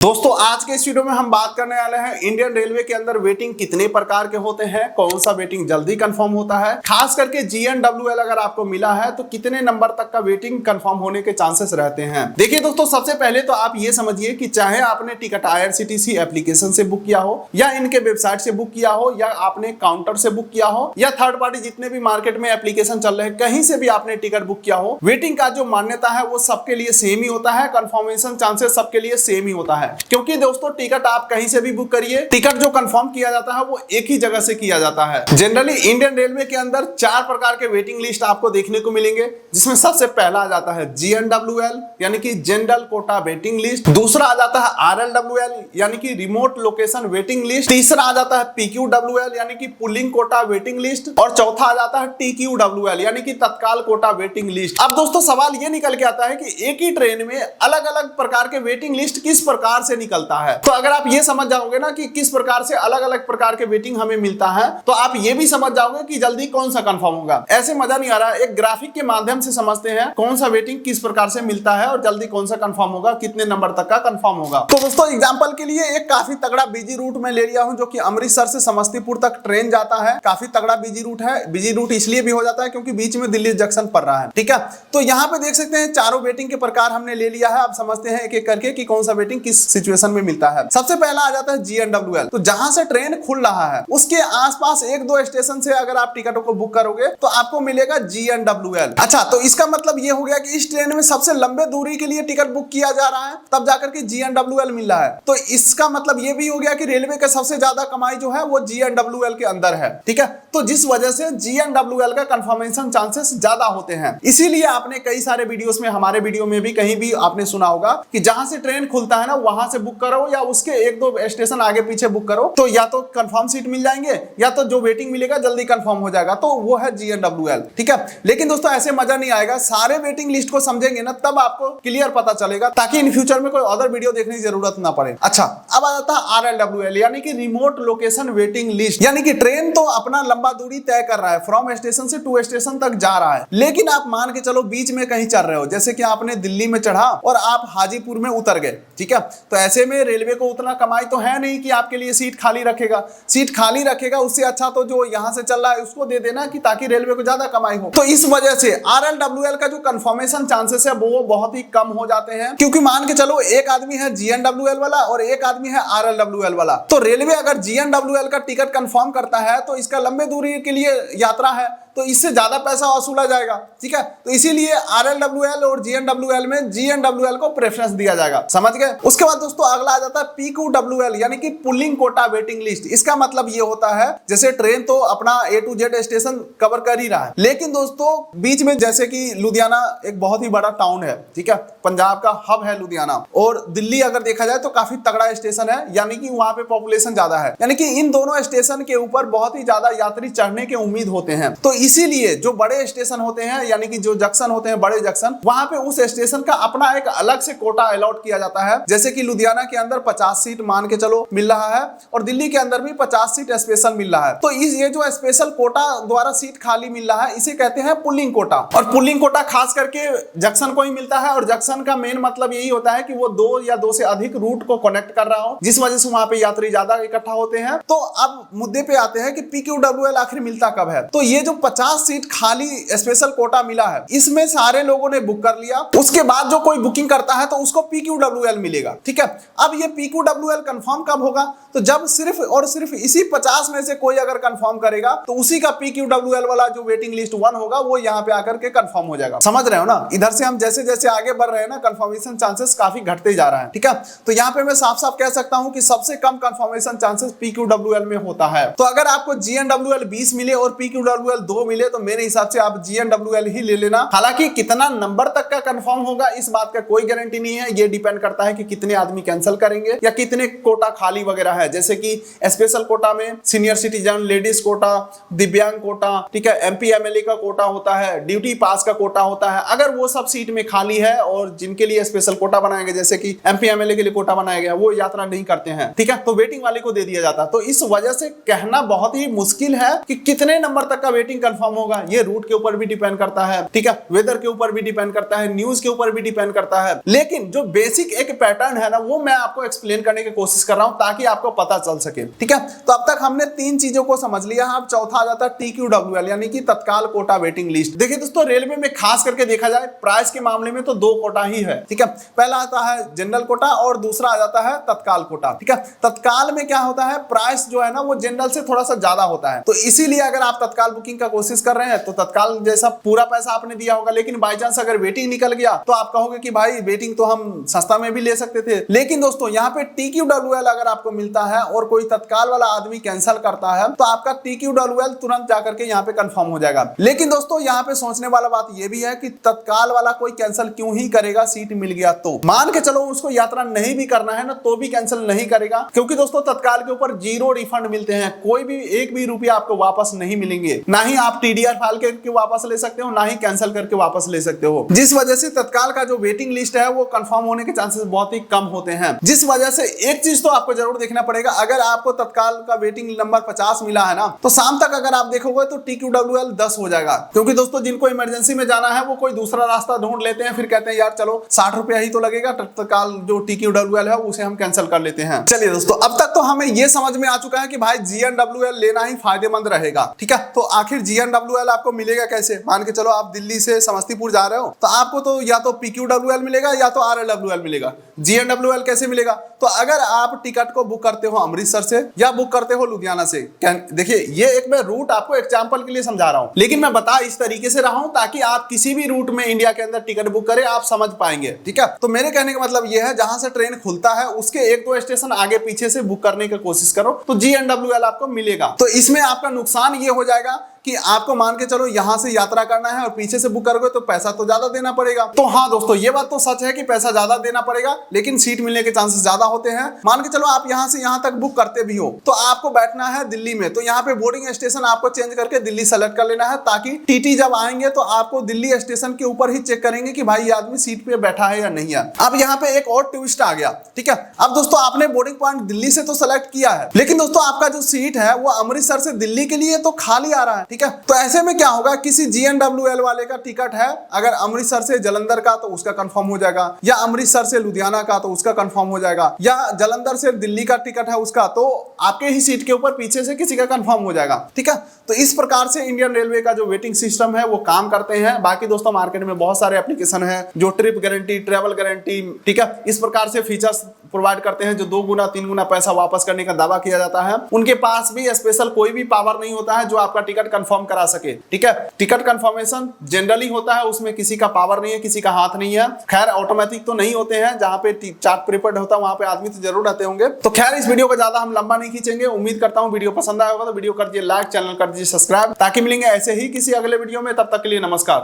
दोस्तों आज के इस वीडियो में हम बात करने वाले हैं इंडियन रेलवे के अंदर वेटिंग कितने प्रकार के होते हैं, कौन सा वेटिंग जल्दी कंफर्म होता है, खास करके GNWL अगर आपको मिला है तो कितने नंबर तक का वेटिंग कंफर्म होने के चांसेस रहते हैं। देखिए दोस्तों, सबसे पहले तो आप ये समझिए कि चाहे आपने टिकट IRCTC एप्लीकेशन से बुक किया हो या इनके वेबसाइट से बुक किया हो या आपने काउंटर से बुक किया हो या थर्ड पार्टी जितने भी मार्केट में एप्लीकेशन चल रहे हैं कहीं से भी आपने टिकट बुक किया हो, वेटिंग का जो मान्यता है वो सबके लिए सेम ही होता है, कंफर्मेशन चांसेस सबके लिए सेम ही होता है। क्योंकि दोस्तों टिकट आप कहीं से भी बुक करिए, टिकट जो कंफर्म किया जाता है वो एक ही जगह से किया जाता है। जनरली इंडियन रेलवे के अंदर 4 प्रकार के वेटिंग लिस्ट आपको देखने को मिलेंगे, जिसमें सबसे पहला आ जाता है GNWL यानी कि जनरल कोटा वेटिंग लिस्ट, दूसरा आ जाता है RLWL यानी कि रिमोट लोकेशन वेटिंग लिस्ट, तीसरा आ जाता है PQWL यानी कि पुलिंग कोटा वेटिंग लिस्ट और चौथा आ जाता है TQWL यानी कि तत्काल कोटा वेटिंग लिस्ट। अब दोस्तों सवाल ये निकल के आता है कि एक ही ट्रेन में अलग अलग प्रकार के वेटिंग लिस्ट किस प्रकार से निकलता है। तो अगर आप ये समझ जाओगे ना कि किस प्रकार से अलग अलग प्रकार के वेटिंग हमें मिलता है, तो आप ये भी समझ जाओगे कि जल्दी कौन सा कंफर्म होगा। ऐसे मजा नहीं आ रहा, एक ग्राफिक के माध्यम से समझते हैं कौन सा वेटिंग किस प्रकार से मिलता है और जल्दी कौन सा कंफर्म होगा, कितने नंबर तक का कंफर्म होगा। तो दोस्तों एग्जांपल के लिए एक काफी तगड़ा बिजी रूट में ले लिया हूं, जो कि अमृतसर से समस्तीपुर तक ट्रेन जाता है। काफी तगड़ा बिजी रूट है। बिजी रूट इसलिए भी हो जाता है क्योंकि बीच में दिल्ली जंक्शन पड़ रहा है, ठीक है। तो यहाँ पे देख सकते हैं चारों वेटिंग के प्रकार हमने ले लिया है। अब समझते हैं एक एक करके कि कौन सा वेटिंग किस सिचुएशन में मिलता है। सबसे पहला आ जाता है GNWL। तो जहां से ट्रेन खुल रहा है उसके आसपास 1-2 स्टेशन से अगर आप टिकटों को बुक करोगे तो आपको मिलेगा GNWL। अच्छा, तो इसका मतलब ये हो गया कि इस ट्रेन में सबसे लंबे दूरी के लिए टिकट बुक किया जा रहा है, तब जाकर के GNWL मिल रहा है। तो इसका मतलब ये भी हो गया कि रेलवे का सबसे ज्यादा कमाई जो है वो GNWL के अंदर है, ठीक है। तो जिस वजह से GNWL का कंफर्मेशन चांसेस ज्यादा होते हैं। इसीलिए आपने कई सारे वीडियोस में, हमारे वीडियो में भी कहीं भी आपने सुना होगा कि जहां से ट्रेन खुलता है ना वहां से बुक करो या उसके 1-2 स्टेशन आगे पीछे बुक करो, तो या तो कंफर्म सीट मिल जाएंगे या तो जो वेटिंग मिलेगा जल्दी कंफर्म हो जाएगा। तो वो है GNWL, ठीक है। लेकिन दोस्तों ऐसे मजा नहीं आएगा, सारे वेटिंग लिस्ट को समझेंगे ना तब आपको क्लियर पता चलेगा, ताकि इन फ्यूचर में कोई अदर वीडियो देखने की जरूरत ना पड़े। अच्छा, अब आ जाता है RLWL यानी कि रिमोट लोकेशन वेटिंग लिस्ट। यानी कि ट्रेन तो अपना लंबा दूरी तय कर रहा है, फ्रॉम स्टेशन से टू स्टेशन तक जा रहा है, लेकिन आप मान के चलो बीच में कहीं चल रहे हो, जैसे कि आपने दिल्ली में चढ़ा और आप हाजीपुर में उतर गए, ठीक है। तो ऐसे में रेलवे को उतना कमाई तो है नहीं कि आपके लिए सीट खाली रखेगा। सीट खाली रखेगा उससे अच्छा तो जो यहां से चल रहा है उसको दे देना, कि ताकि रेलवे को ज्यादा कमाई हो। तो इस वजह से RLWL का जो कंफर्मेशन चांसेस है वो बहुत ही कम हो जाते हैं, क्योंकि मान के चलो एक आदमी है GNWL वाला और एक आदमी है RLWL वाला। तो रेलवे अगर GNWL का टिकट कंफर्म करता है तो इसका लंबे दूरी के लिए यात्रा है तो इससे ज्यादा पैसा वसूला जाएगा, ठीक है। तो इसीलिए RLWL और GNWL में GNWL को प्रेफरेंस दिया जाएगा, समझ गए। उसके बाद दोस्तों अगला आ जाता है PQWL यानी कि पुलिंग कोटा वेटिंग लिस्ट। इसका मतलब ये होता है जैसे ट्रेन तो अपना A to Z station cover कर ही रहा है, लेकिन दोस्तों बीच में जैसे कि लुधियाना एक बहुत ही बड़ा टाउन है, ठीक है, पंजाब का हब है लुधियाना, और दिल्ली अगर देखा जाए तो काफी तगड़ा स्टेशन है, यानी कि वहां पे पॉपुलेशन ज्यादा है, यानी कि इन दोनों स्टेशन के ऊपर बहुत ही ज्यादा यात्री चढ़ने के उम्मीद होते हैं। तो इसीलिए जो बड़े स्टेशन होते हैं यानी कि जो जंक्शन होते हैं, बड़े जंक्शन, वहां पे उस स्टेशन का अपना एक अलग से कोटा अलॉट किया जाता है। जैसे कि लुधियाना के अंदर 50 सीट मान के चलो मिल रहा है और दिल्ली के अंदर भी 50 सीट स्पेशल मिल रहा है। तो ये जो स्पेशल कोटा द्वारा सीट खाली मिल रहा है इसे कहते हैं पुलिंग कोटा। और पुलिंग कोटा खास करके जंक्शन को ही मिलता है, और जंक्शन का मेन मतलब यही होता है कि वो 2 या 2 से अधिक रूट को कनेक्ट कर रहा हो, जिस वजह से वहां पे यात्री ज्यादा इकट्ठा होते हैं। तो अब मुद्दे पे आते हैं कि PQWL आखिर मिलता कब है। तो ये जो 50 सीट खाली स्पेशल कोटा मिला है इसमें सारे लोगों ने बुक कर लिया, उसके बाद जो कोई बुकिंग करता है तो उसको PQWL मिलेगा, ठीक है। अब ये PQWL कंफर्म कब होगा, तो जब सिर्फ और सिर्फ इसी 50 में से कोई अगर कंफर्म करेगा तो उसी का PQWL वाला जो वेटिंग लिस्ट 1 होगा वो यहाँ पे आकर के कंफर्म हो जाएगा। समझ रहे हो ना, इधर से हम जैसे जैसे आगे बढ़ रहे हैं ना कंफर्मेशन चांसेस काफी घटते जा रहा है, ठीक है। तो यहाँ पे मैं साफ साफ कह सकता हूँ कि सबसे कम कंफर्मेशन चांसेस PQWL में होता है। तो अगर आपको GNWL 20 मिले और PQWL 2 मिले तो मेरे हिसाब से आप GNWL ही ले लेना। हालांकि कितना नंबर तक का कंफर्म होगा इस बात का कोई गारंटी नहीं है, ये डिपेंड करता है कि कितने आदमी कैंसिल करेंगे या कितने कोटा खाली वगैरह है, जैसे कि स्पेशल कोटा में सीनियर सिटीजन, लेडीज कोटा, दिव्यांग कोटा, ठीक है, एमपी एमएलए का कोटा होता है, ड्यूटी पास का कोटा होता है। अगर वो सब सीट में खाली है और जिनके लिए स्पेशल कोटा बनाया गया, जैसे कि एमपी एमएलए के लिए कोटा बनाया गया, वो यात्रा नहीं करते हैं, ठीक है, तो वेटिंग वाले को दे दिया जाता है। तो इस वजह से कहना बहुत ही मुश्किल है कि कितने नंबर तक का वेटिंग कंफर्म होगा। ये रूट के ऊपर भी डिपेंड करता है, ठीक है, वेदर के ऊपर भी डिपेंड करता है, न्यूज के ऊपर भी डिपेंड करता है। लेकिन जो बेसिक एक पैटर्न है ना, वो मैं आपको एक्सप्लेन करने की कोशिश कर रहा हूं ताकि आपको पता चल सके, ठीक है। तो अब तक हमने 3 चीजों को समझ लिया। अब चौथा आ जाता है TQWL, यानी कि तत्काल कोटा वेटिंग लिस्ट। देखिए दोस्तों, रेलवे में खास करके देखा जाए प्राइस के मामले में तो 2 कोटा ही है, ठीक है। पहला आता है जनरल कोटा और दूसरा आ जाता है तत्काल कोटा, ठीक है। तत्काल में क्या होता है, प्राइस जो है ना वो जनरल से थोड़ा सा ज्यादा होता है। तो इसीलिए अगर आप तत्काल बुकिंग का कोशिश कर रहे हैं तो तत्काल जैसा पूरा पैसा आपने दिया होगा, लेकिन बाई चांस अगर वेटिंग निकल गया तो आप कहोगे कि भाई वेटिंग तो हम सस्ता में भी ले सकते थे। लेकिन दोस्तों यहाँ पे TQWL अगर आपको मिलता है और कोई तत्काल वाला आदमी कैंसिल करता है तो आपका TQWL तुरंत जाकर के यहाँ पे कंफर्म हो जाएगा। लेकिन दोस्तों यहाँ पे सोचने वाला बात ये भी है कि तत्काल वाला कोई कैंसिल क्यों ही करेगा, सीट मिल गया तो। मान के चलो उसको यात्रा नहीं भी करना है ना तो भी कैंसिल नहीं करेगा, क्योंकि दोस्तों तत्काल के ऊपर 0 रिफंड मिलते हैं। कोई भी 1 भी रुपया आपको वापस नहीं मिलेंगे, ना ही आप TDR फाइल करके वापस ले सकते हो, ना ही कैंसिल करके वापस ले सकते हो। जिस वजह से तत्काल का जो वेटिंग लिस्ट है वो कंफर्म होने के चांसेस बहुत ही कम होते हैं। जिस वजह से एक चीज तो आपको जरूर देखना पड़ेगा, अगर आपको तत्काल का वेटिंग नंबर 50 मिला है ना तो शाम तक अगर आप देखोगे तो TQWL 10 हो जाएगा। क्योंकि दोस्तों जिनको इमरजेंसी में जाना है वो कोई दूसरा रास्ता ढूंढ लेते हैं, फिर कहते हैं यार चलो 60 रुपया ही तो लगेगा, तत्काल जो TQWL है उसे हम कैंसिल कर लेते हैं। चलिए दोस्तों, अब तक तो हमें ये समझ में आ चुका है कि भाई GNWL लेना ही फायदेमंद रहेगा, ठीक है। तो आखिर GNWL आपको मिलेगा कैसे? मान के चलो आप दिल्ली से समस्तीपुर जा रहे हो तो आपको तो या तो PQWL मिलेगा या तो RLWL मिलेगा। GNWL कैसे मिलेगा? तो अगर आप टिकट को बुक करते हो अमृतसर से या बुक करते हो लुधियाना से, देखिए ये एक मैं रूट आपको एग्जांपल के लिए समझा रहा हूं, लेकिन मैं बता इस तरीके से रहा हूं ताकि आप किसी भी रूट में इंडिया के अंदर टिकट बुक करें आप समझ पाएंगे, ठीक है। तो मेरे कहने का मतलब ये है, जहां से ट्रेन खुलता है उसके 1-2 स्टेशन आगे पीछे से बुक करने की कोशिश करो तो GNWL आपको मिलेगा। तो इसमें आपका नुकसान ये हो जाएगा कि आपको मान के चलो यहां से यात्रा करना है और पीछे से बुक करोगे तो पैसा तो ज्यादा देना पड़ेगा। तो हाँ दोस्तों, ये बात तो सच है कि पैसा ज्यादा देना पड़ेगा, लेकिन सीट मिलने के चांसेस ज्यादा होते हैं। मान के चलो आप यहां से यहां तक बुक करते भी हो तो आपको बैठना है दिल्ली में, तो यहाँ पे बोर्डिंग स्टेशन आपको चेंज करके दिल्ली सेलेक्ट कर लेना है, ताकि TT जब आएंगे तो आपको दिल्ली स्टेशन के ऊपर ही चेक करेंगे कि भाई ये आदमी सीट पे बैठा है या नहीं है। अब यहाँ पे एक और ट्विस्ट आ गया, ठीक है। अब दोस्तों आपने बोर्डिंग पॉइंट दिल्ली से तो सेलेक्ट किया है, लेकिन दोस्तों आपका जो सीट है वो अमृतसर से दिल्ली के लिए तो खाली आ रहा है, ठीक है। तो ऐसे में क्या होगा, किसी GNWL वाले का टिकट है अगर अमृतसर से जलंधर का तो उसका कंफर्म हो जाएगा, या अमृतसर से लुधियाना का तो उसका कंफर्म हो जाएगा, या जलंधर से दिल्ली का टिकट है उसका तो आपके ही सीट के ऊपर पीछे से किसी का कंफर्म हो जाएगा, ठीक है। तो इस प्रकार से इंडियन रेलवे का जो वेटिंग सिस्टम है वो काम करते हैं। बाकी दोस्तों मार्केट में बहुत सारे एप्लीकेशन है जो ट्रिप गारंटी, ट्रेवल गारंटी, ठीक है, इस प्रकार से फीचर्स प्रोवाइड करते हैं जो 2 गुना 3 गुना पैसा वापस करने का दावा किया जाता है। उनके पास भी स्पेशल कोई भी पावर नहीं होता है जो आपका टिकट कंफर्म करा सके, ठीक है। टिकट कंफर्मेशन जनरली होता है, उसमें किसी का पावर नहीं है, किसी का हाथ नहीं है। खैर ऑटोमेटिक तो नहीं होते हैं, जहां पे चार्ट प्रिपेयर्ड होता है वहां पे आदमी तो जरूर रहते होंगे। तो खैर इस वीडियो को ज्यादा हम लंबा नहीं खींचेंगे। उम्मीद करता हूं वीडियो पसंद आया होगा, तो वीडियो कर दीजिए लाइक, चैनल कर दीजिए सब्सक्राइब, ताकि मिलेंगे ऐसे ही किसी अगले वीडियो में। तब तक के लिए नमस्कार।